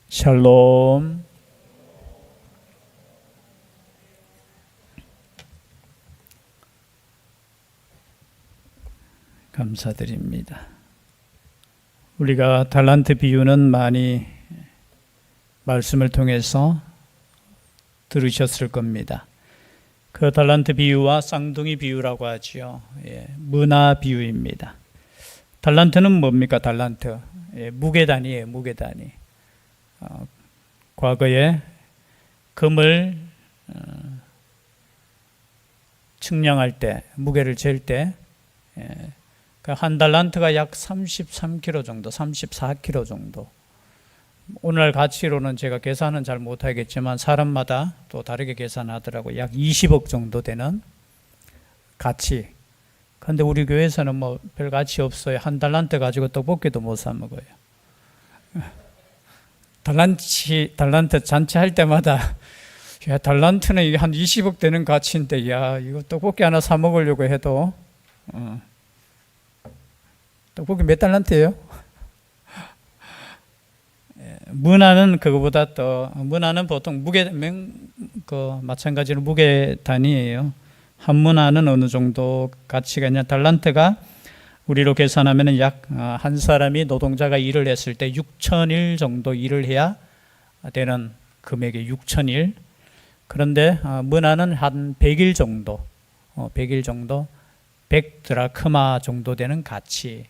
샬롬. 감사드립니다. 우리가 달란트 비유는 많이 말씀을 통해서 들으셨을 겁니다. 그 달란트 비유와 쌍둥이 비유라고 하지요. 문화 비유입니다. 달란트는 뭡니까? 달란트. 무게단위예요. 무게단위. 과거에 금을 측량할 때, 무게를 잴 때, 한 달란트가 약 33kg 정도, 34kg 정도. 오늘날 가치로는 제가 계산은 잘 못하겠지만 사람마다 또 다르게 계산하더라고요. 약 20억 정도 되는 가치. 그런데 우리 교회에서는 뭐 별 가치 없어요. 한 달란트 가지고 떡볶이도 못 사 먹어요. 달란트 잔치할 때마다 야, 달란트는 이게 한 20억 되는 가치인데 야, 이거 떡볶이 하나 사 먹으려고 해도 떡볶이 몇 달란트예요? 문화는 그거보다 더, 문화는 보통 마찬가지로 무게 단위예요. 한 문화는 어느 정도 가치가 있냐? 달란트가 우리로 계산하면 약 한 사람이 노동자가 일을 했을 때 6,000일 정도 일을 해야 되는 금액이 6,000일. 그런데 문화는 한 100일 정도, 100일 정도, 100드라크마 정도 되는 가치.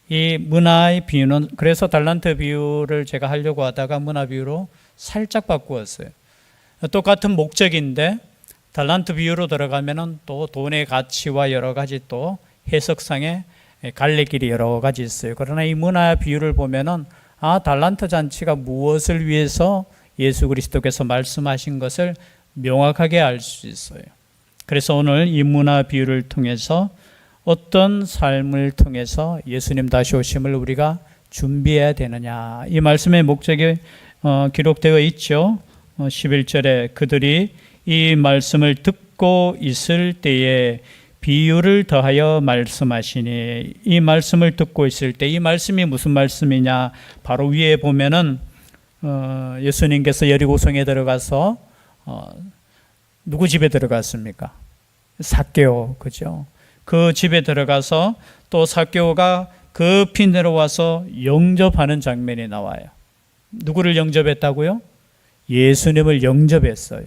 이 문화의 비유는, 그래서 달란트 비유를 제가 하려고 하다가 문화 비유로 살짝 바꾸었어요. 똑같은 목적인데 달란트 비유로 들어가면은 또 돈의 가치와 여러 가지 또 해석상의 갈래길이 여러 가지 있어요. 그러나 이 문화 비유를 보면은 달란트 잔치가 무엇을 위해서 예수 그리스도께서 말씀하신 것을 명확하게 알 수 있어요. 그래서 오늘 이 문화 비유를 통해서 어떤 삶을 통해서 예수님 다시 오심을 우리가 준비해야 되느냐, 이 말씀의 목적이 기록되어 있죠. 11절에 그들이 이 말씀을 듣고 있을 때에 비유를 더하여 말씀하시니, 이 말씀을 듣고 있을 때, 이 말씀이 무슨 말씀이냐, 바로 위에 보면은 예수님께서 여리고성에 들어가서 누구 집에 들어갔습니까? 삭개오, 그죠? 그 집에 들어가서 또 삭개오가 급히 내려와서 영접하는 장면이 나와요. 누구를 영접했다고요? 예수님을 영접했어요.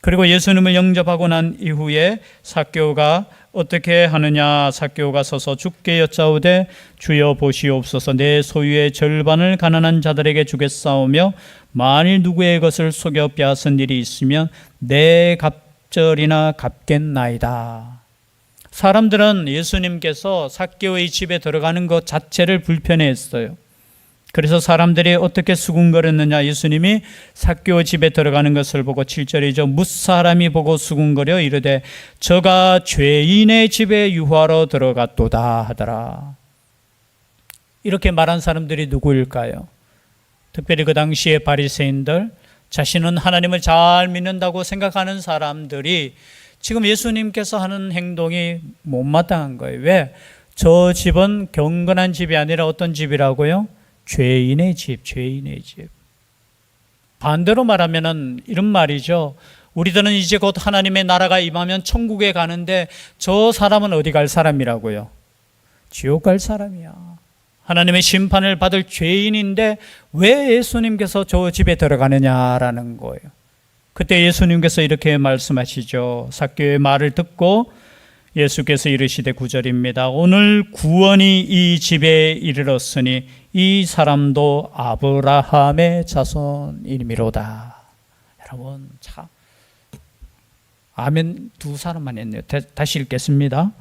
그리고 예수님을 영접하고 난 이후에 삭개오가 어떻게 하느냐? 삭개오가 서서 주께 여짜오되 주여 보시옵소서, 내 소유의 절반을 가난한 자들에게 주겠사오며 만일 누구의 것을 속여 빼앗은 일이 있으면 내 갑절이나 갚겠나이다. 사람들은 예수님께서 삭개오의 집에 들어가는 것 자체를 불편해했어요. 그래서 사람들이 어떻게 수군거렸느냐? 예수님이 삭개오 집에 들어가는 것을 보고 7절이죠. 뭇사람이 보고 수군거려 이르되 저가 죄인의 집에 유하러 들어갔도다 하더라. 이렇게 말한 사람들이 누구일까요? 특별히 그 당시의 바리새인들, 자신은 하나님을 잘 믿는다고 생각하는 사람들이 지금 예수님께서 하는 행동이 못마땅한 거예요. 왜? 저 집은 경건한 집이 아니라 어떤 집이라고요? 죄인의 집, 죄인의 집. 반대로 말하면은 이런 말이죠. 우리들은 이제 곧 하나님의 나라가 임하면 천국에 가는데 저 사람은 어디 갈 사람이라고요? 지옥 갈 사람이야. 하나님의 심판을 받을 죄인인데 왜 예수님께서 저 집에 들어가느냐라는 거예요. 그때 예수님께서 이렇게 말씀하시죠. 삭개오의 말을 듣고 예수께서 이르시되 9절입니다. 오늘 구원이 이 집에 이르렀으니 이 사람도 아브라함의 자손이미로다. 여러분, 참 아멘 두 사람만 했네요. 다시 읽겠습니다.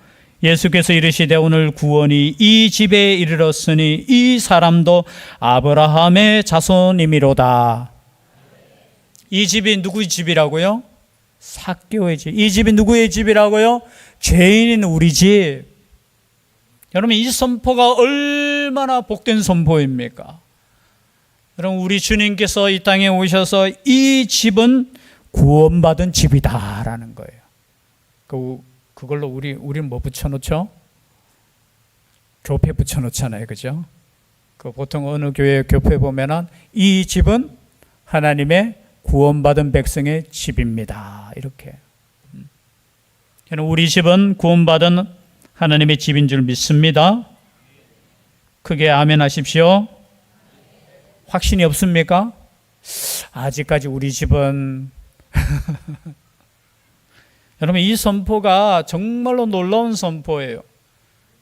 예수께서 이르시되 오늘 구원이 이 집에 이르렀으니 이 사람도 아브라함의 자손이미로다. 이 집이 누구의 집이라고요? 삭개오의 집. 이 집이 누구의 집이라고요? 죄인인 우리 집. 여러분, 이 선포가 얼마나 복된 선포입니까? 여러분, 우리 주님께서 이 땅에 오셔서 이 집은 구원받은 집이다라는 거예요. 그걸로 우리는 뭐 붙여놓죠? 교패 붙여놓잖아요, 그죠? 그 보통 어느 교회 교표에 보면은 이 집은 하나님의 구원받은 백성의 집입니다. 이렇게. 저는 우리 집은 구원받은 하나님의 집인 줄 믿습니다. 크게 아멘 하십시오. 확신이 없습니까? 아직까지 우리 집은 여러분, 이 선포가 정말로 놀라운 선포예요.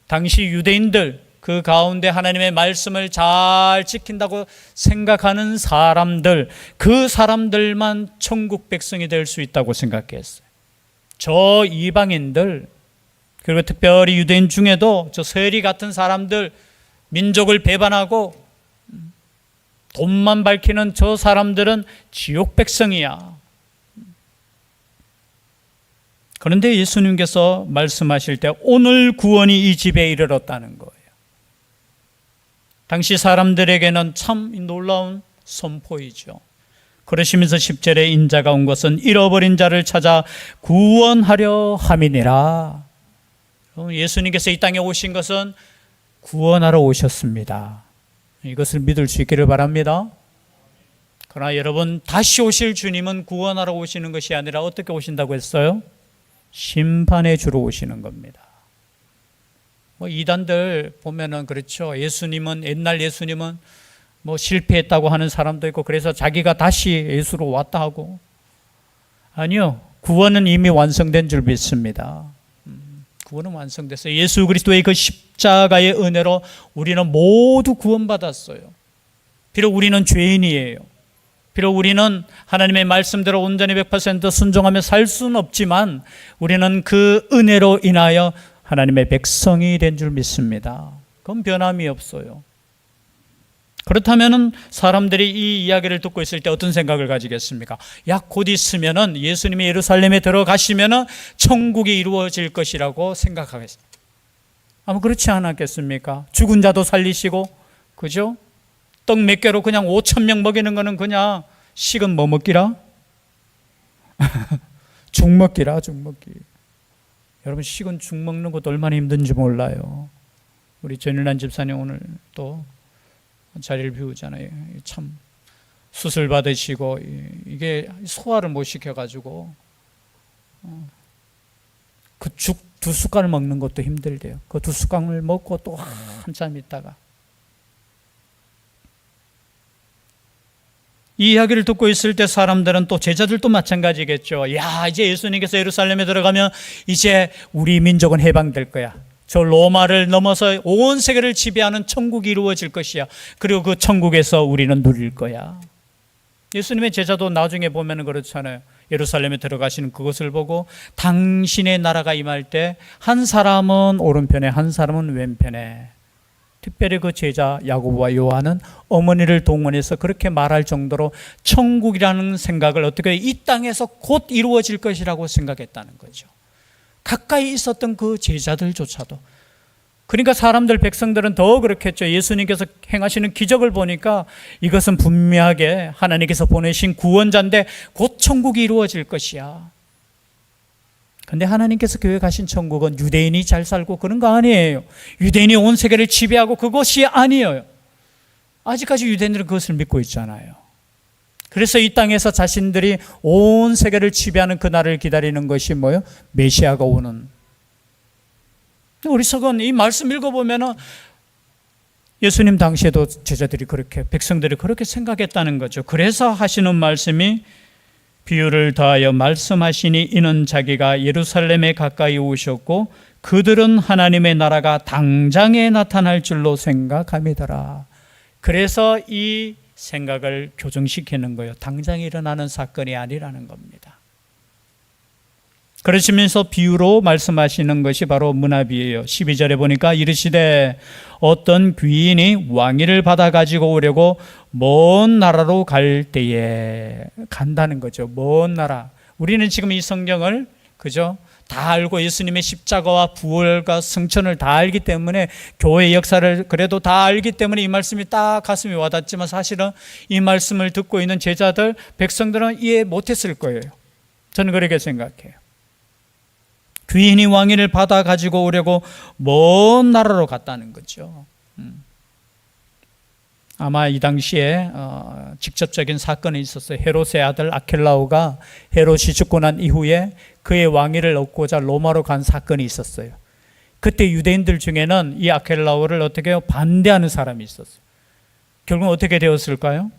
당시 유대인들, 그 가운데 하나님의 말씀을 잘 지킨다고 생각하는 사람들, 그 사람들만 천국 백성이 될 수 있다고 생각했어요. 저 이방인들, 그리고 특별히 유대인 중에도 저 세리 같은 사람들, 민족을 배반하고 돈만 밝히는 저 사람들은 지옥 백성이야. 그런데 예수님께서 말씀하실 때 오늘 구원이 이 집에 이르렀다는 거예요. 당시 사람들에게는 참 놀라운 선포이죠. 그러시면서 10절에 인자가 온 것은 잃어버린 자를 찾아 구원하려 함이니라. 예수님께서 이 땅에 오신 것은 구원하러 오셨습니다. 이것을 믿을 수 있기를 바랍니다. 그러나 여러분, 다시 오실 주님은 구원하러 오시는 것이 아니라 어떻게 오신다고 했어요? 심판해 주러 오시는 겁니다. 이단들 보면은 그렇죠. 옛날 예수님은 실패했다고 하는 사람도 있고, 그래서 자기가 다시 예수로 왔다 하고. 아니요, 구원은 이미 완성된 줄 믿습니다. 구원은 완성됐어요. 예수 그리스도의 그 십자가의 은혜로 우리는 모두 구원받았어요. 비록 우리는 죄인이에요. 비록 우리는 하나님의 말씀대로 온전히 100% 순종하며 살 수는 없지만 우리는 그 은혜로 인하여 하나님의 백성이 된 줄 믿습니다. 그건 변함이 없어요. 그렇다면 사람들이 이 이야기를 듣고 있을 때 어떤 생각을 가지겠습니까? 곧 있으면은 예수님이 예루살렘에 들어가시면은 천국이 이루어질 것이라고 생각하겠습니다. 아마 그렇지 않았겠습니까? 죽은 자도 살리시고, 그죠? 떡 몇 개로 그냥 5,000명 먹이는 거는 그냥 식은 뭐 먹기라? 죽 먹기라, 죽 먹기. 여러분, 식은 죽 먹는 것도 얼마나 힘든지 몰라요. 우리 전일란 집사님 오늘 또 자리를 비우잖아요. 참 수술 받으시고 이게 소화를 못 시켜가지고 그 죽 2숟갈 먹는 것도 힘들대요. 그 2숟갈을 먹고 또 한참 있다가. 이 이야기를 듣고 있을 때 사람들은 또 제자들도 마찬가지겠죠. 이제 예수님께서 예루살렘에 들어가면 이제 우리 민족은 해방될 거야. 저 로마를 넘어서 온 세계를 지배하는 천국이 이루어질 것이야. 그리고 그 천국에서 우리는 누릴 거야. 예수님의 제자도 나중에 보면 그렇잖아요. 예루살렘에 들어가시는 그것을 보고 당신의 나라가 임할 때 한 사람은 오른편에 한 사람은 왼편에. 특별히 그 제자 야고보와 요한은 어머니를 동원해서 그렇게 말할 정도로 천국이라는 생각을 어떻게 이 땅에서 곧 이루어질 것이라고 생각했다는 거죠. 가까이 있었던 그 제자들조차도. 그러니까 사람들, 백성들은 더 그렇겠죠. 예수님께서 행하시는 기적을 보니까 이것은 분명하게 하나님께서 보내신 구원자인데 곧 천국이 이루어질 것이야. 근데 하나님께서 계획하신 천국은 유대인이 잘 살고 그런 거 아니에요. 유대인이 온 세계를 지배하고 그것이 아니에요. 아직까지 유대인들은 그것을 믿고 있잖아요. 그래서 이 땅에서 자신들이 온 세계를 지배하는 그날을 기다리는 것이 뭐예요? 메시아가 오는. 어리석은 이 말씀 읽어보면 예수님 당시에도 제자들이 그렇게, 백성들이 그렇게 생각했다는 거죠. 그래서 하시는 말씀이 비유를 더하여 말씀하시니 이는 자기가 예루살렘에 가까이 오셨고 그들은 하나님의 나라가 당장에 나타날 줄로 생각함이더라. 그래서 이 생각을 교정시키는 거예요. 당장 일어나는 사건이 아니라는 겁니다. 그러시면서 비유로 말씀하시는 것이 바로 문화비예요. 12절에 보니까 이르시되 어떤 귀인이 왕위를 받아 가지고 오려고 먼 나라로 갈 때에, 간다는 거죠. 먼 나라. 우리는 지금 이 성경을 그죠? 다 알고 예수님의 십자가와 부활과 승천을 다 알기 때문에, 교회 역사를 그래도 다 알기 때문에 이 말씀이 딱 가슴에 와닿지만 사실은 이 말씀을 듣고 있는 제자들, 백성들은 이해 못했을 거예요. 저는 그렇게 생각해요. 귀인이 왕위를 받아 가지고 오려고 먼 나라로 갔다는 거죠. 아마 이 당시에 직접적인 사건이 있었어요. 헤롯의 아들 아켈라오가 헤롯이 죽고 난 이후에 그의 왕위를 얻고자 로마로 간 사건이 있었어요. 그때 유대인들 중에는 이 아켈라오를 어떻게 해요? 반대하는 사람이 있었어요. 결국 어떻게 되었을까요?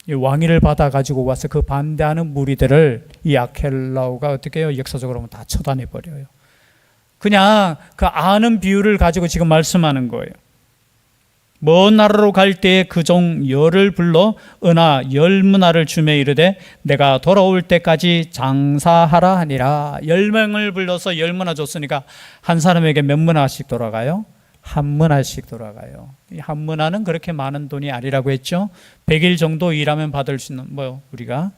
이 왕위를 받아가지고 와서 그 반대하는 무리들을 이 아켈라오가 어떻게 해요? 역사적으로 보면 다 처단해버려요. 그냥 그 아는 비유를 가지고 지금 말씀하는 거예요. 먼 나라로 갈 때에 그 종 열을 불러 은하 10문화를 주며 이르되 내가 돌아올 때까지 장사하라 하니라. 10명을 불러서 10문화 줬으니까 한 사람에게 몇 문화씩 돌아가요? 한 문화씩 돌아가요. 이 한 문화는 그렇게 많은 돈이 아니라고 했죠. 100일 정도 일하면 받을 수 있는, 우리가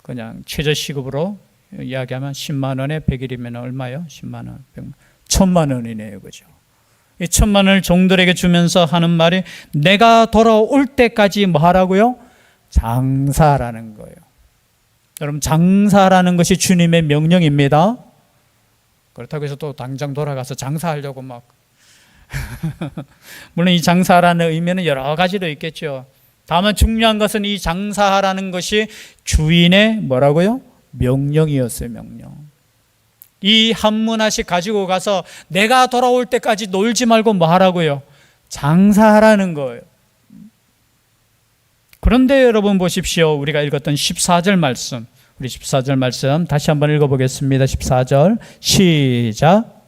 그냥 최저시급으로 이야기하면 10만 원에 100일이면 얼마요? 10만 원, 1000만 원이네요. 그죠? 이 1000만 원을 종들에게 주면서 하는 말이 내가 돌아올 때까지 뭐 하라고요? 장사라는 거예요. 여러분, 장사라는 것이 주님의 명령입니다. 그렇다고 해서 또 당장 돌아가서 장사하려고 막 물론 이 장사라는 의미는 여러 가지로 있겠죠. 다만 중요한 것은 이 장사라는 것이 주인의 뭐라고요? 명령이었어요. 명령. 이 한 문화씩 가지고 가서 내가 돌아올 때까지 놀지 말고 뭐 하라고요? 장사하라는 거예요. 그런데 여러분 보십시오. 우리가 읽었던 14절 말씀, 우리 14절 말씀 다시 한번 읽어보겠습니다. 14절 시작.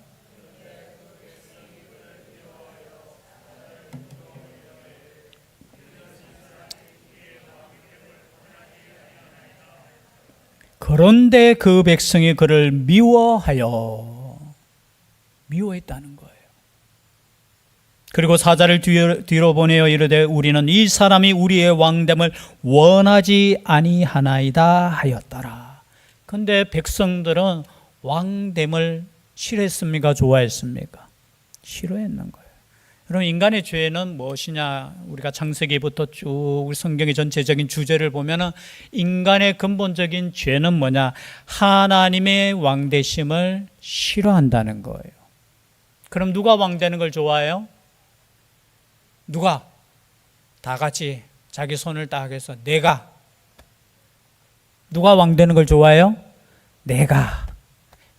그런데 그 백성이 그를 미워했다는 거예요. 그리고 사자를 뒤로 보내어 이르되 우리는 이 사람이 우리의 왕됨을 원하지 아니하나이다 하였더라. 그런데 백성들은 왕됨을 싫어했습니까? 좋아했습니까? 싫어했는 거예요. 여러분, 인간의 죄는 무엇이냐? 우리가 창세기부터 쭉 우리 성경의 전체적인 주제를 보면은 인간의 근본적인 죄는 뭐냐? 하나님의 왕되심을 싫어한다는 거예요. 그럼 누가 왕되는 걸 좋아해요? 누가? 다 같이 자기 손을 딱 해서 내가. 누가 왕되는 걸 좋아해요? 내가.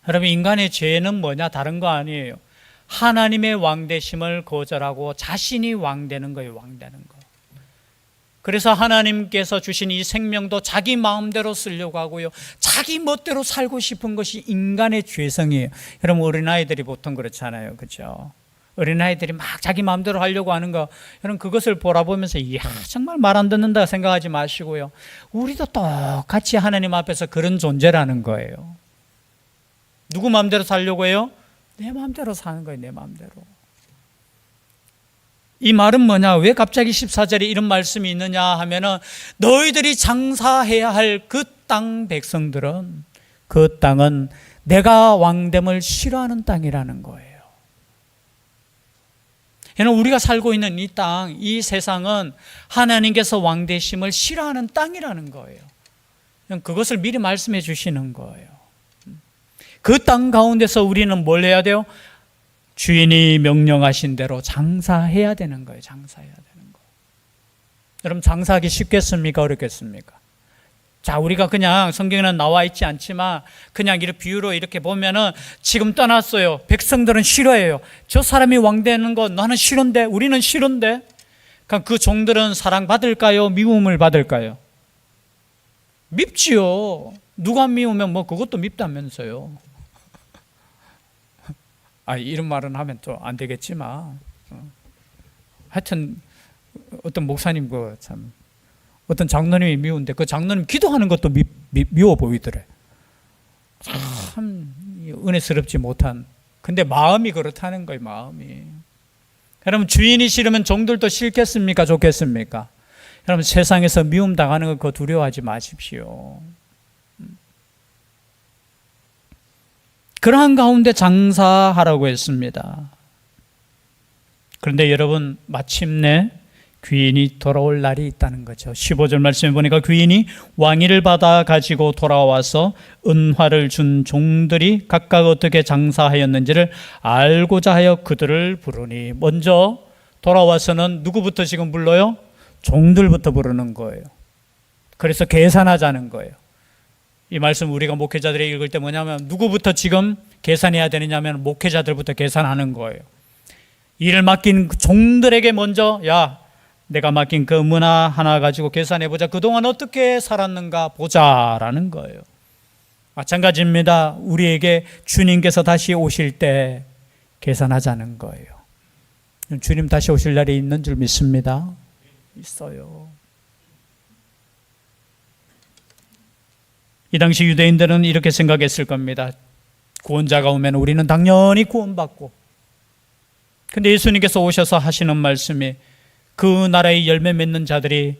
여러분, 인간의 죄는 뭐냐? 다른 거 아니에요. 하나님의 왕되심을 거절하고 자신이 왕되는 거예요. 왕되는 거. 그래서 하나님께서 주신 이 생명도 자기 마음대로 쓰려고 하고요, 자기 멋대로 살고 싶은 것이 인간의 죄성이에요. 여러분, 어린아이들이 보통 그렇잖아요. 그렇죠? 어린아이들이 막 자기 마음대로 하려고 하는 거, 여러분 그것을 보라보면서 이야, 정말 말 안 듣는다 생각하지 마시고요, 우리도 똑같이 하나님 앞에서 그런 존재라는 거예요. 누구 마음대로 살려고 해요? 내 마음대로 사는 거예요. 내 마음대로. 이 말은 뭐냐? 왜 갑자기 14절에 이런 말씀이 있느냐 하면은 너희들이 장사해야 할 그 땅 백성들은, 그 땅은 내가 왕됨을 싫어하는 땅이라는 거예요. 여러분, 우리가 살고 있는 이 땅, 이 세상은 하나님께서 왕되심을 싫어하는 땅이라는 거예요. 그것을 미리 말씀해 주시는 거예요. 그 땅 가운데서 우리는 뭘 해야 돼요? 주인이 명령하신 대로 장사해야 되는 거예요. 장사해야 되는 거예요. 여러분, 장사하기 쉽겠습니까? 어렵겠습니까? 자, 우리가 그냥 성경에는 나와 있지 않지만 그냥 이렇게 비유로 이렇게 보면은 지금 떠났어요. 백성들은 싫어해요. 저 사람이 왕되는 거 나는 싫은데, 우리는 싫은데. 그럼 그 종들은 사랑받을까요? 미움을 받을까요? 밉지요. 누가 미우면 뭐 그것도 밉다면서요. 이런 말은 하면 또 안 되겠지만, 하여튼 어떤 목사님 참 어떤 장로님이 미운데 그 장로님 기도하는 것도 미워 보이더래. 참 은혜스럽지 못한. 근데 마음이 그렇다는 거예요. 마음이. 여러분, 주인이 싫으면 종들도 싫겠습니까? 좋겠습니까? 여러분, 세상에서 미움 당하는 거 그거 두려워하지 마십시오. 그러한 가운데 장사하라고 했습니다. 그런데 여러분, 마침내 귀인이 돌아올 날이 있다는 거죠. 15절 말씀에 보니까 귀인이 왕위를 받아 가지고 돌아와서 은화를 준 종들이 각각 어떻게 장사하였는지를 알고자 하여 그들을 부르니, 먼저 돌아와서는 누구부터 지금 불러요? 종들부터 부르는 거예요. 그래서 계산하자는 거예요. 이 말씀 우리가 목회자들이 읽을 때 뭐냐면 누구부터 지금 계산해야 되느냐면 목회자들부터 계산하는 거예요. 일을 맡긴 종들에게 먼저 야, 내가 맡긴 그 문화 하나 가지고 계산해보자. 그동안 어떻게 살았는가 보자라는 거예요. 마찬가지입니다. 우리에게 주님께서 다시 오실 때 계산하자는 거예요. 주님 다시 오실 날이 있는 줄 믿습니다. 있어요. 이 당시 유대인들은 이렇게 생각했을 겁니다. 구원자가 오면 우리는 당연히 구원받고, 근데 예수님께서 오셔서 하시는 말씀이 그 나라의 열매 맺는 자들이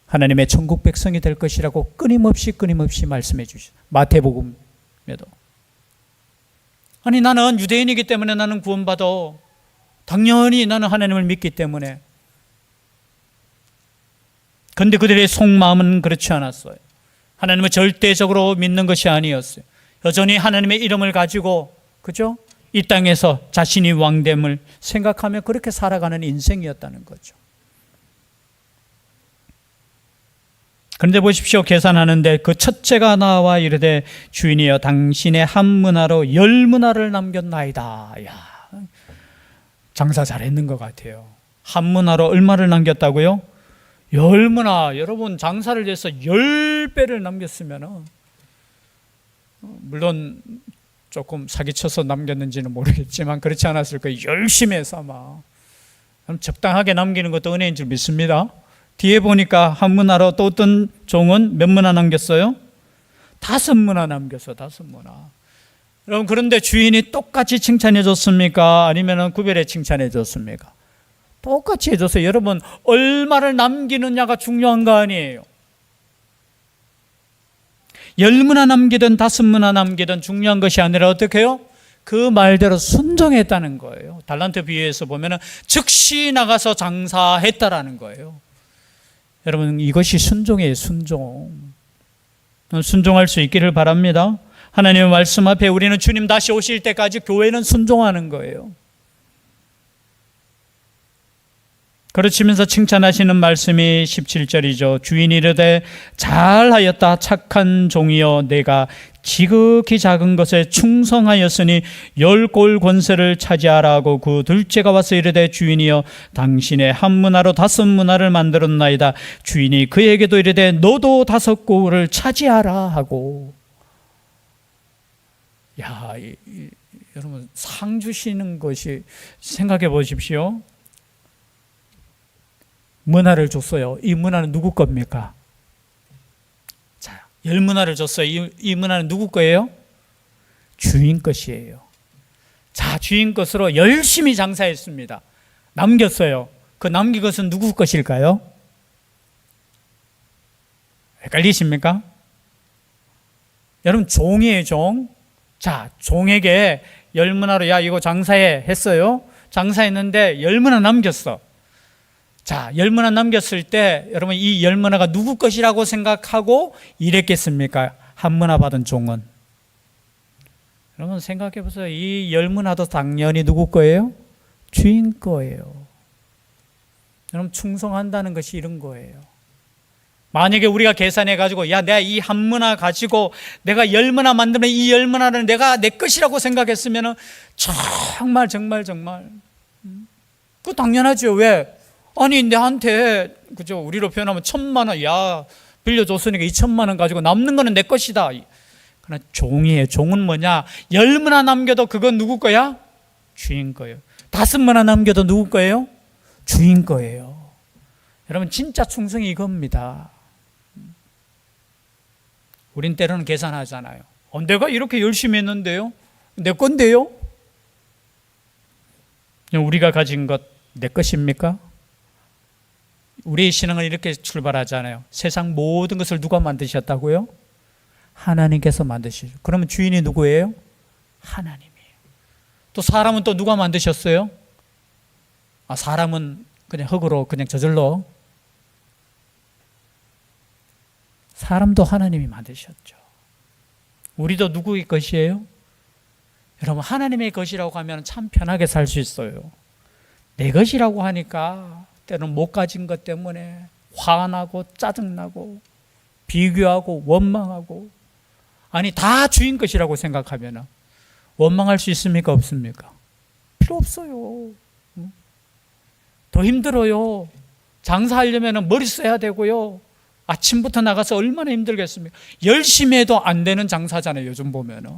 하나님의 천국 백성이 될 것이라고 끊임없이 말씀해 주시죠. 마태복음에도. 아니 나는 유대인이기 때문에 나는 구원받아. 당연히 나는 하나님을 믿기 때문에. 그런데 그들의 속마음은 그렇지 않았어요. 하나님을 절대적으로 믿는 것이 아니었어요. 여전히 하나님의 이름을 가지고, 그죠? 이 땅에서 자신이 왕됨을 생각하며 그렇게 살아가는 인생이었다는 거죠. 그런데 보십시오. 계산하는데 그 첫째가 나와 이르되 주인이여 당신의 한 문화로 10문화를 남겼나이다. 야, 장사 잘했는 것 같아요. 한 문화로 얼마를 남겼다고요? 10문화. 여러분 장사를 해서 10배를 남겼으면 물론 조금 사기쳐서 남겼는지는 모르겠지만 그렇지 않았을 거예요. 열심히 해서 아마 적당하게 남기는 것도 은혜인 줄 믿습니다. 뒤에 보니까 한 문화로 또 어떤 종은 몇 문화 남겼어요? 5문화 남겼어요. 5문화. 여러분 그런데 주인이 똑같이 칭찬해 줬습니까? 아니면 구별해 칭찬해 줬습니까? 똑같이 해줬어요. 여러분 얼마를 남기느냐가 중요한 거 아니에요. 10문화 남기든 5문화 남기든 중요한 것이 아니라 어떻게 해요? 그 말대로 순종했다는 거예요. 달란트 비유에서 보면 즉시 나가서 장사했다라는 거예요. 여러분 이것이 순종이에요. 순종할 수 있기를 바랍니다. 하나님의 말씀 앞에 우리는 주님 다시 오실 때까지 교회는 순종하는 거예요. 그렇지면서 칭찬하시는 말씀이 17절이죠. 주인이 이르되 잘하였다 착한 종이여 내가 지극히 작은 것에 충성하였으니 10골 권세를 차지하라 하고 그 둘째가 와서 이르되 주인이여 당신의 한 문화로 5문화를 만들었나이다. 주인이 그에게도 이르되 너도 5골을 차지하라 하고. 야, 여러분 상 주시는 것이 생각해 보십시오. 문화를 줬어요. 이 문화는 누구 겁니까? 자, 10문화를 줬어요. 이 문화는 누구 거예요? 주인 것이에요. 자, 주인 것으로 열심히 장사했습니다. 남겼어요. 그 남긴 것은 누구 것일까요? 헷갈리십니까? 여러분 종이에요, 종. 자, 종에게 10문화로 야 이거 장사해 했어요. 장사했는데 10문화 남겼어. 자, 10문화 남겼을 때 여러분 이 10문화가 누구 것이라고 생각하고 일했겠습니까? 한 문화 받은 종은. 여러분 생각해 보세요. 이 10문화도 당연히 누구 거예요? 주인 거예요. 여러분 충성한다는 것이 이런 거예요. 만약에 우리가 계산해 가지고 야 내가 이 한 문화 가지고 내가 10문화 만들면 이 10문화를 내가 내 것이라고 생각했으면 정말 그거 당연하죠. 왜? 아니 내한테 그죠 우리로 표현하면 1,000만 원 야 빌려줬으니까 2,000만 원 가지고 남는 거는 내 것이다. 그러나 종이에요. 종은 뭐냐? 10문화 남겨도 그건 누구 거야? 주인 거예요. 5문화 남겨도 누구 거예요? 주인 거예요. 여러분 진짜 충성이 이겁니다. 우린 때로는 계산하잖아요. 내가 이렇게 열심히 했는데요? 내 건데요? 우리가 가진 것 내 것입니까? 우리의 신앙은 이렇게 출발하잖아요. 세상 모든 것을 누가 만드셨다고요? 하나님께서 만드시죠. 그러면 주인이 누구예요? 하나님이에요. 또 사람은 또 누가 만드셨어요? 사람은 그냥 흙으로 그냥 저절로. 사람도 하나님이 만드셨죠. 우리도 누구의 것이에요? 여러분 하나님의 것이라고 하면 참 편하게 살 수 있어요. 내 것이라고 하니까 때로는 못 가진 것 때문에 화나고 짜증나고 비교하고 원망하고, 아니 다 주인 것이라고 생각하면 원망할 수 있습니까? 없습니까? 필요 없어요. 더 힘들어요. 장사하려면 머리 써야 되고요. 아침부터 나가서 얼마나 힘들겠습니까? 열심히 해도 안 되는 장사잖아요. 요즘 보면은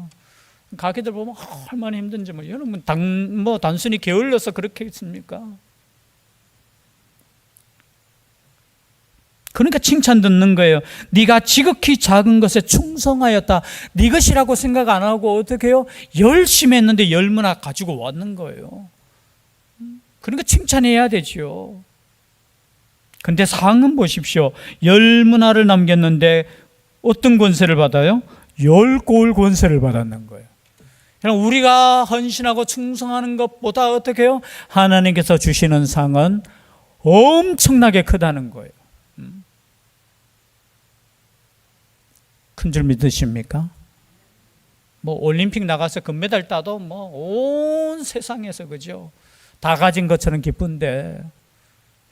가게들 보면 얼마나 힘든지, 여러분 단순히 게을러서 그렇겠습니까? 그러니까 칭찬 듣는 거예요. 네가 지극히 작은 것에 충성하였다. 네 것이라고 생각 안 하고 어떻게 해요? 열심히 했는데 열무나 가지고 왔는 거예요. 그러니까 칭찬해야 되죠. 근데 상은 보십시오. 열무나를 남겼는데 어떤 권세를 받아요? 10고을 권세를 받았는 거예요. 우리가 헌신하고 충성하는 것보다 어떻게 해요? 하나님께서 주시는 상은 엄청나게 크다는 거예요. 큰 줄 믿으십니까? 올림픽 나가서 금메달 따도 온 세상에서 그죠? 다 가진 것처럼 기쁜데,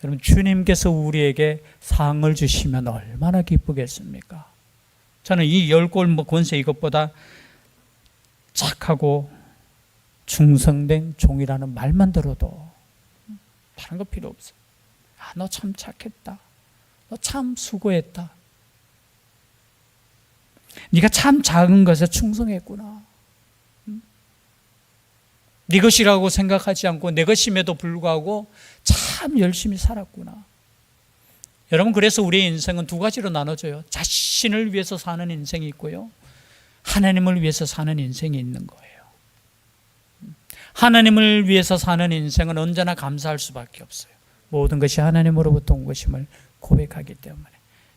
여러분 주님께서 우리에게 상을 주시면 얼마나 기쁘겠습니까? 저는 이 10골 권세 이것보다 착하고 충성된 종이라는 말만 들어도 다른 거 필요 없어요. 너 참 착했다. 너 참 수고했다. 네가 참 작은 것에 충성했구나. 네 것이라고 생각하지 않고 내 것임에도 불구하고 참 열심히 살았구나. 여러분, 그래서 우리의 인생은 두 가지로 나눠져요. 자신을 위해서 사는 인생이 있고요, 하나님을 위해서 사는 인생이 있는 거예요. 하나님을 위해서 사는 인생은 언제나 감사할 수밖에 없어요. 모든 것이 하나님으로부터 온 것임을 고백하기 때문에.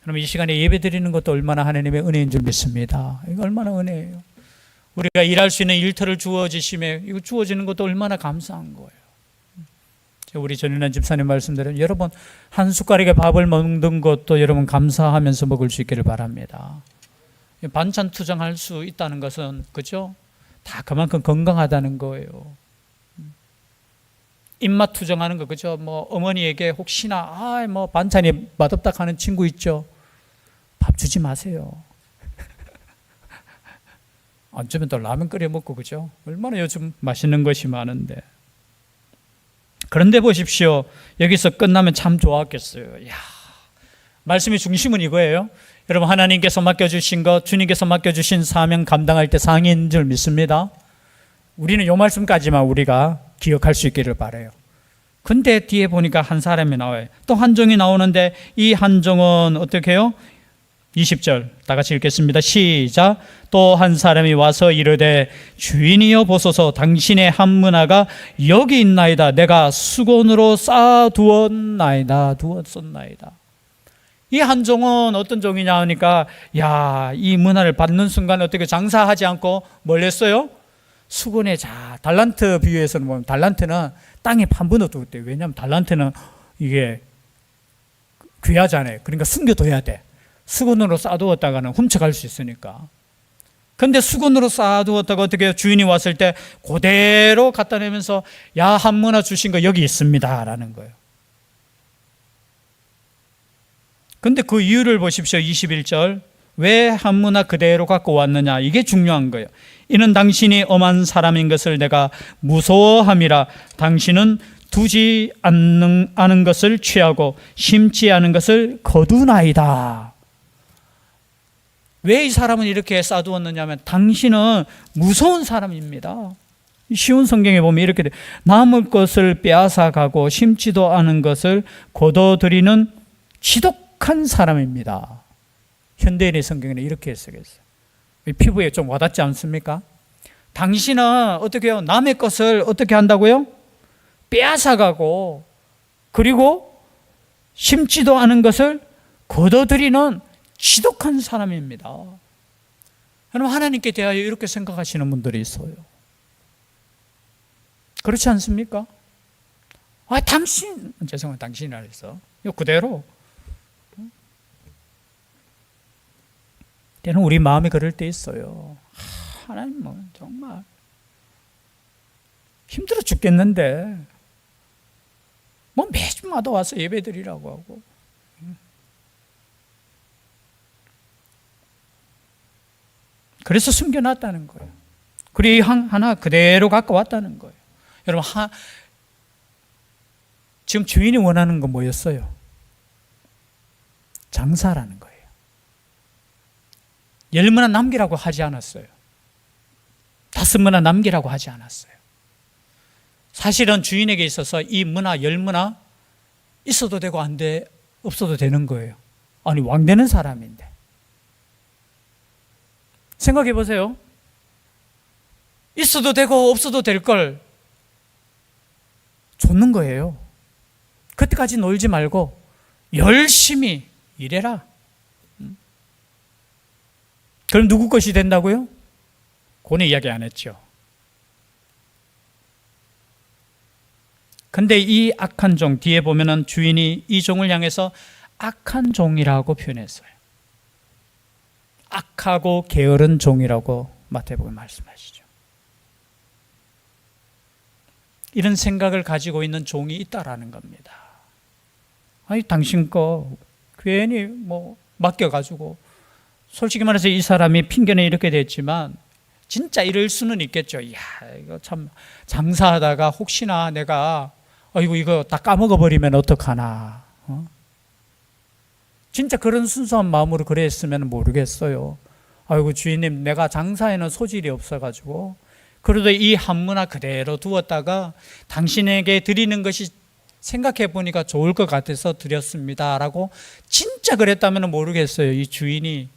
그럼 이 시간에 예배 드리는 것도 얼마나 하나님의 은혜인 줄 믿습니다. 이거 얼마나 은혜예요. 우리가 일할 수 있는 일터를 주어지심에 이거 주어지는 것도 얼마나 감사한 거예요. 우리 전인환 집사님 말씀대로 여러분 한 숟가락의 밥을 먹는 것도 여러분 감사하면서 먹을 수 있기를 바랍니다. 반찬 투정할 수 있다는 것은 그죠? 다 그만큼 건강하다는 거예요. 입맛 투정하는 거 그죠? 어머니에게 혹시나 반찬이 맛없다 하는 친구 있죠? 밥 주지 마세요. 어쩌면 또 라면 끓여 먹고 그죠? 얼마나 요즘 맛있는 것이 많은데. 그런데 보십시오. 여기서 끝나면 참 좋았겠어요. 말씀의 중심은 이거예요. 여러분, 하나님께서 맡겨주신 것, 주님께서 맡겨주신 사명 감당할 때 상인 줄 믿습니다. 우리는 이 말씀까지만 우리가 기억할 수 있기를 바라요. 근데 뒤에 보니까 한 사람이 나와요. 또 한 종이 나오는데 이 한 종은 어떻게 해요? 20절 다 같이 읽겠습니다. 시작. 또 한 사람이 와서 이르되 주인이여 보소서, 당신의 한 문화가 여기 있나이다. 내가 수건으로 쌓아두었나이다. 이 한 종은 어떤 종이냐 하니까 이 문화를 받는 순간 어떻게 장사하지 않고 뭘 했어요? 수건에 달란트 비유에서는 보면 달란트는 땅에 판분을 두었대요. 왜냐하면 달란트는 이게 귀하잖아요. 그러니까 숨겨둬야 돼. 수건으로 쌓아두었다가는 훔쳐갈 수 있으니까. 근데 수건으로 쌓아두었다가 어떻게 해요? 주인이 왔을 때 그대로 갖다 내면서 한 문화 주신 거 여기 있습니다 라는 거예요. 근데 그 이유를 보십시오. 21절. 왜 한 문화 그대로 갖고 왔느냐? 이게 중요한 거예요. 이는 당신이 엄한 사람인 것을 내가 무서워함이라. 당신은 두지 않는 것을 취하고 심지 않은 것을 거두나이다. 왜 이 사람은 이렇게 쌓아두었느냐 하면 당신은 무서운 사람입니다. 쉬운 성경에 보면 이렇게 돼. 남을 것을 빼앗아 가고 심지도 않은 것을 거둬들이는 지독한 사람입니다. 현대인의 성경에는 이렇게 해석했어요. 피부에 좀 와닿지 않습니까? 당신은 어떻게 해요? 남의 것을 어떻게 한다고요? 빼앗아 가고, 그리고 심지도 않은 것을 거둬들이는 지독한 사람입니다. 여러분, 하나님께 대하여 이렇게 생각하시는 분들이 있어요. 그렇지 않습니까? 죄송합니다. 당신이라 해서 이거 그대로. 때는 우리 마음이 그럴 때 있어요. 하나님은 정말 힘들어 죽겠는데 뭐 매주마다 와서 예배드리라고 하고. 그래서 숨겨놨다는 거예요. 그리고 하나 그대로 갖고 왔다는 거예요. 여러분, 지금 주인이 원하는 건 뭐였어요? 장사라는 거예요. 10문화 남기라고 하지 않았어요. 5문화 남기라고 하지 않았어요. 사실은 주인에게 있어서 이 문화 10문화 있어도 되고 없어도 되는 거예요. 아니, 왕 되는 사람인데. 생각해 보세요. 있어도 되고 없어도 될 걸 줬는 거예요. 그때까지 놀지 말고 열심히 일해라. 그럼 누구 것이 된다고요? 그는 이야기 안 했죠. 근데 이 악한 종, 뒤에 보면은 주인이 이 종을 향해서 악한 종이라고 표현했어요. 악하고 게으른 종이라고 마태복음에 말씀하시죠. 이런 생각을 가지고 있는 종이 있다라는 겁니다. 아니, 당신 거 괜히 뭐 맡겨가지고, 솔직히 말해서 이 사람이 핑계는 이렇게 됐지만 진짜 이럴 수는 있겠죠. 이야, 이거 참 장사하다가 혹시나 내가 이거 다 까먹어버리면 어떡하나. 진짜 그런 순수한 마음으로 그랬으면 모르겠어요. 아이고, 주인님, 내가 장사에는 소질이 없어가지고 그래도 이 한문화 그대로 두었다가 당신에게 드리는 것이 생각해 보니까 좋을 것 같아서 드렸습니다 라고 진짜 그랬다면 모르겠어요, 이 주인이.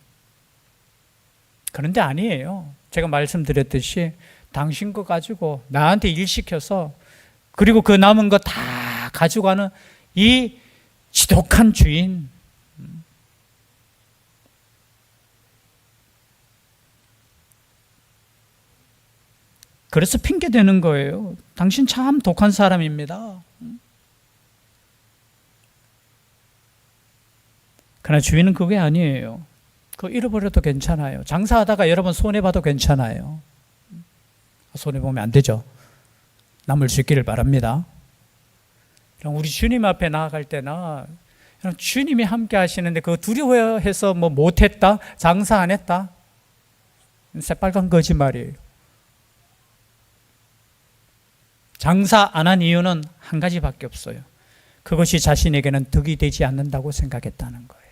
그런데 아니에요. 제가 말씀드렸듯이 당신 거 가지고 나한테 일 시켜서 그리고 그 남은 거 다 가져가는 이 지독한 주인. 그래서 핑계대는 거예요. 당신 참 독한 사람입니다. 그러나 주인은 그게 아니에요. 그거 잃어버려도 괜찮아요. 장사하다가 여러분 손해봐도 괜찮아요. 손해보면 안 되죠. 남을 수 있기를 바랍니다. 우리 주님 앞에 나아갈 때나 주님이 함께 하시는데 그거 두려워해서 뭐 못했다? 장사 안 했다? 새빨간 거짓말이에요. 장사 안 한 이유는 한 가지밖에 없어요. 그것이 자신에게는 득이 되지 않는다고 생각했다는 거예요.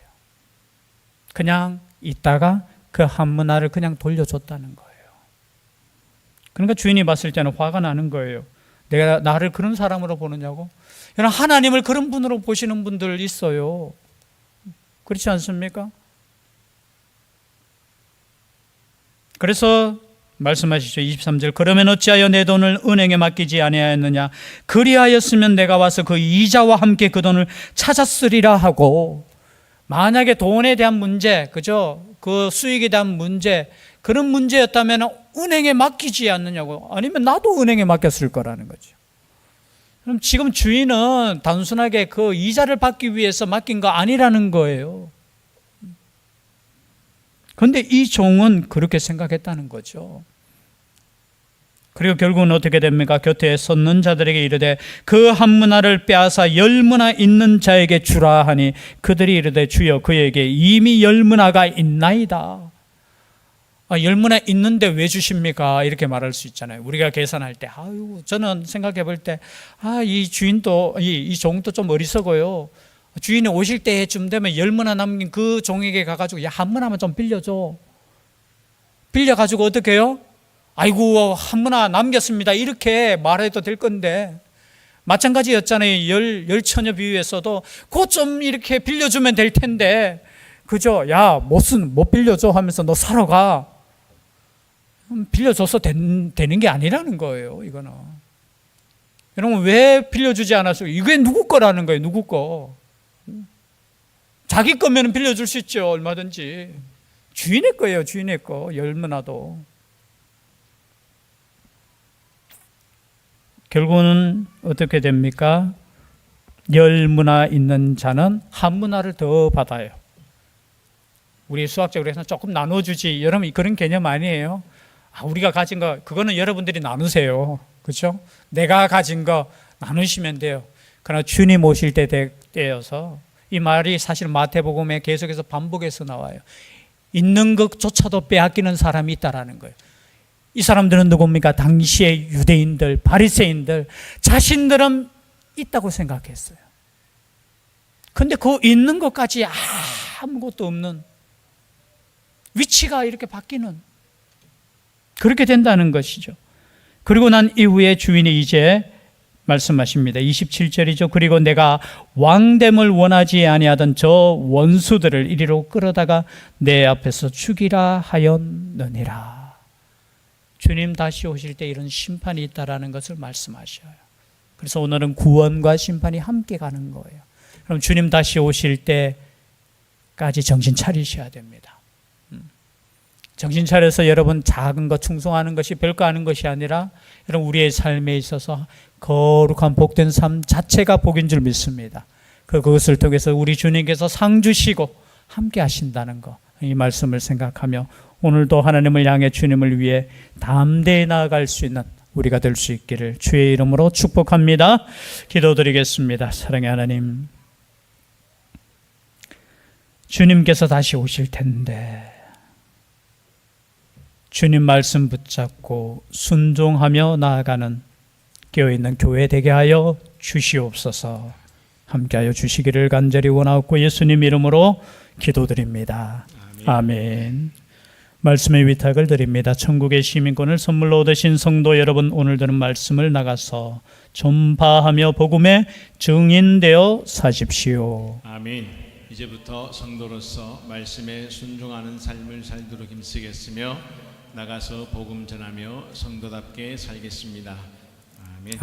그냥 있다가 그 한문화를 그냥 돌려줬다는 거예요. 그러니까 주인이 봤을 때는 화가 나는 거예요. 내가 나를 그런 사람으로 보느냐고. 여러분, 하나님을 그런 분으로 보시는 분들 있어요. 그렇지 않습니까? 그래서 말씀하시죠. 23절. 그러면 어찌하여 내 돈을 은행에 맡기지 아니하였느냐? 그리하였으면 내가 와서 그 이자와 함께 그 돈을 찾았으리라 하고. 만약에 돈에 대한 문제, 그죠? 그 수익에 대한 문제, 그런 문제였다면 은행에 맡기지 않느냐고. 아니면 나도 은행에 맡겼을 거라는 거죠. 그럼 지금 주인은 단순하게 그 이자를 받기 위해서 맡긴 거 아니라는 거예요. 그런데 이 종은 그렇게 생각했다는 거죠. 그리고 결국은 어떻게 됩니까? 곁에 섰는 자들에게 이르되 그 한 문화를 빼앗아 10문화 있는 자에게 주라 하니 그들이 이르되 주여 그에게 이미 10문화가 있나이다. 10문화 있는데 왜 주십니까? 이렇게 말할 수 있잖아요. 우리가 계산할 때 저는 생각해 볼 때 이 주인도 이 종도 좀 어리석어요. 주인이 오실 때쯤 되면 10문화 남긴 그 종에게 가가지고 한 문화만 좀 빌려줘. 빌려가지고 어떻게 해요? 아이고, 한 문화 남겼습니다. 이렇게 말해도 될 건데 마찬가지였잖아요. 열처녀 비유에서도 그것 좀 이렇게 빌려주면 될 텐데, 그죠? 야, 못 빌려줘 하면서 너 사러 가. 빌려줘서 되는 게 아니라는 거예요. 이거는. 여러분, 왜 빌려주지 않았어요? 이게 누구 거라는 거예요. 누구 거. 자기 거면 빌려줄 수 있죠. 얼마든지. 주인의 거예요. 주인의 거. 10문화도. 결국은 어떻게 됩니까? 10문화 있는 자는 한 문화를 더 받아요. 우리 수학적으로 해서 조금 나눠주지. 여러분, 그런 개념 아니에요. 우리가 가진 거, 그거는 여러분들이 나누세요. 그렇죠? 내가 가진 거 나누시면 돼요. 그러나 주님 오실 때여서 이 말이 사실 마태복음에 계속해서 반복해서 나와요. 있는 것조차도 빼앗기는 사람이 있다라는 거예요. 이 사람들은 누굽니까? 당시의 유대인들, 바리새인들, 자신들은 있다고 생각했어요. 근데 그 있는 것까지 아무것도 없는, 위치가 이렇게 바뀌는, 그렇게 된다는 것이죠. 그리고 난 이후에 주인이 이제 말씀하십니다. 27절이죠. 그리고 내가 왕됨을 원하지 아니하던 저 원수들을 이리로 끌어다가 내 앞에서 죽이라 하였느니라. 주님 다시 오실 때 이런 심판이 있다라는 것을 말씀하셔요. 그래서 오늘은 구원과 심판이 함께 가는 거예요. 그럼 주님 다시 오실 때까지 정신 차리셔야 됩니다. 정신 차려서 여러분 작은 것 충성하는 것이 별거 아닌 것이 아니라 여러분 우리의 삶에 있어서 거룩한 복된 삶 자체가 복인 줄 믿습니다. 그것을 통해서 우리 주님께서 상 주시고 함께 하신다는 것, 이 말씀을 생각하며 오늘도 하나님을 향해 주님을 위해 담대히 나아갈 수 있는 우리가 될 수 있기를 주의 이름으로 축복합니다. 기도드리겠습니다. 사랑의 하나님, 주님께서 다시 오실 텐데 주님 말씀 붙잡고 순종하며 나아가는 깨어있는 교회 되게 하여 주시옵소서. 함께하여 주시기를 간절히 원하옵고 예수님 이름으로 기도드립니다. 아멘. 말씀의 위탁을 드립니다. 천국의 시민권을 선물로 얻으신 성도 여러분, 오늘 들은 말씀을 나가서 전파하며 복음의 증인되어 사십시오. 아멘. 이제부터 성도로서 말씀에 순종하는 삶을 살도록 힘쓰겠으며 나가서 복음 전하며 성도답게 살겠습니다. 아멘.